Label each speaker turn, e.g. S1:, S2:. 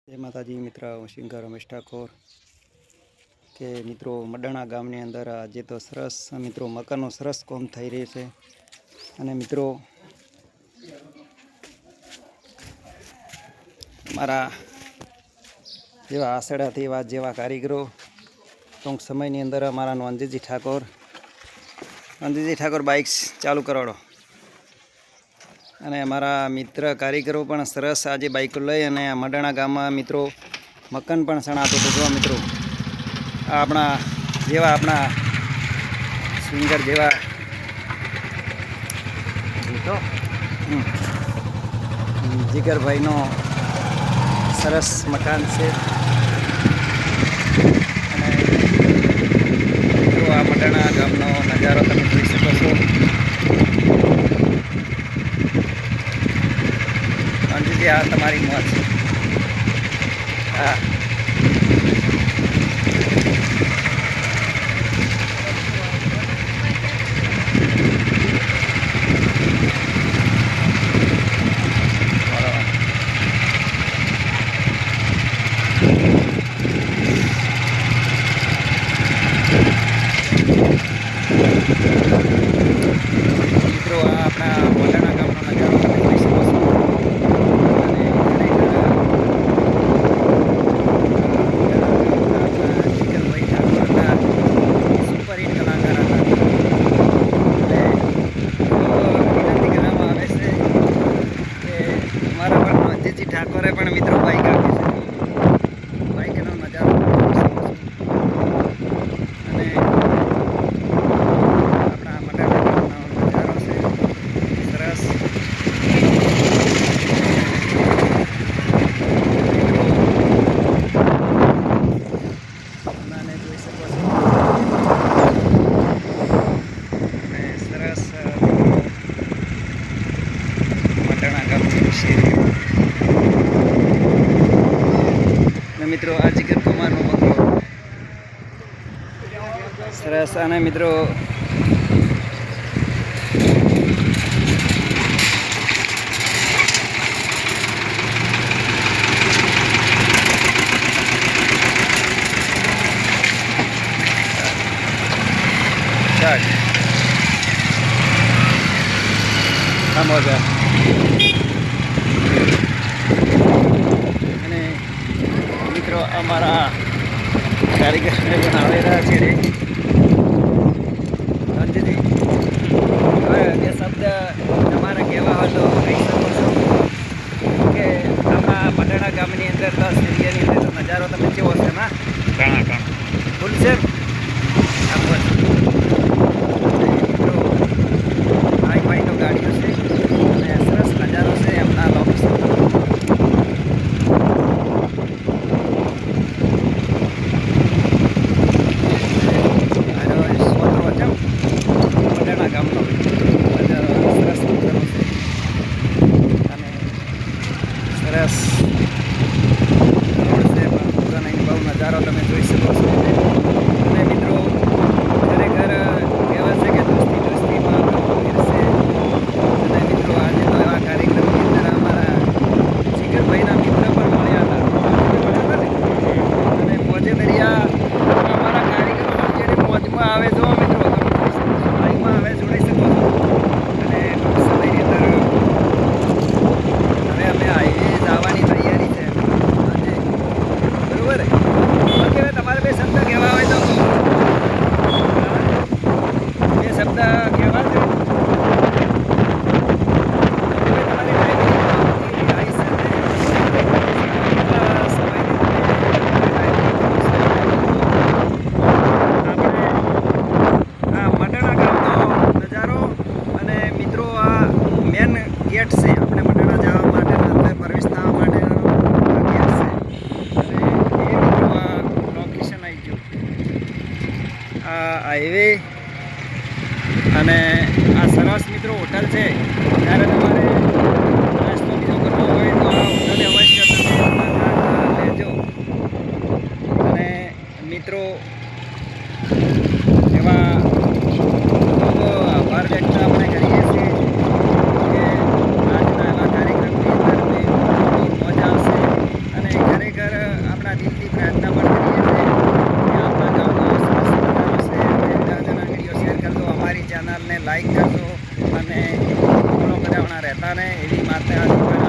S1: जय माताजी मित्र हूँ सिंगर रमेश ठाकोर के मित्रों मडाणा गामनी अंदर आज तो सरस मित्रों मकानों सरस काम थई रही है। अने मित्रों मारा जेवा आसड़ा थी एवा जेवा कारीगरों टूंक समयनी अंदर अमरा अंजीजी ठाकोर बाइक्स चालू कराड़ो अने अमरा मित्र कारीगरों पण सरस आज बाइक लई अने मडाणा गाम में मित्रों मकान पण सणातो तो जो मित्रों अपना जेवा अपना स्विंगर जेवा तो जिगर भाई नो सरस मकान से मित्रों आ मडाणा गामनो नजारो तमे जोई शको छो। अंजीजी आ तमारी मौज हाँ मित्रों आ अपना मडाणा गामनो नजारो तमे जोई शको छो। ठाकोरे पण मित्रों बाइक आपी छे बाइक नो नजारो अने आपणा मडाणा गामनो नजारो छे सरस अने जोई शको छो अने सरस मडाणा गामनी शેરી मित्रों आ जिगर कुमार नो बंगलो सरस आने मित्रों मजा मित्रों अमरा कारीगर ने बनावेला छे रे अंजीजी ये शब्द तमारे कहेवा हो तो कही शको छो के आपणा मडाणा गामनी अंदर 10 एरियानी अंदर नजारो तमे केवो छे ना घणा फूल छे मित्रों हाई फाई तो गाड़ियों से सरस नजारो से अपना लोकेशन सरस रोड से पूरा नहीं बहु नजारो तमे जोई शको छो। अने मित्रों खरेखर कहेवा छे के दोस्ती दोस्ती में फिरसे अने मित्रों आज तो एवा कार्यक्रम की अंदर अमरा जिगर भाई ना मित्र पण मळ्या हता अने मोजे दरिया अमरा कारीगरो पण जेडी मोज में आवे जो मित्रों बाइक में आवे जोड़ी शको छो। अने समयनी अंदर हवे अमे हाईवे जवानी तैयारी है बरोबर है तमारे बे शब्द कहवा हो तो बे शब्द कहवा है मडाणा गामनो नजारो अने मित्रों आ मेन गेट से अपने मडाणा जवा माटे अंदर प्रवेश थवा माटे गेट से अने ए मित्रों आ लोकेशन आई गयो आ हाईवे अने आ सरस मित्रों होटल है त्यारे तमारे नास्तो बीजो करवो होय तो आ होटले अवश्य तमे लेजो अने मित्रों एवा खूब आभार व्यक्त अपने करीए छीए के આજના એવા કાર્યક્રમની અંદર મજા આવશે અને ખરેખર અમારા દિલથી પ્રયત્ન પણ કરીએ છીએ કે આપણા ગામનો સરસ મજાનો છે અને બધાના વિડીયો શેર કરજો, અમારી ચેનલને લાઈક કરજો અને ફોલો કર્યા રહેતા રહે એવી માતા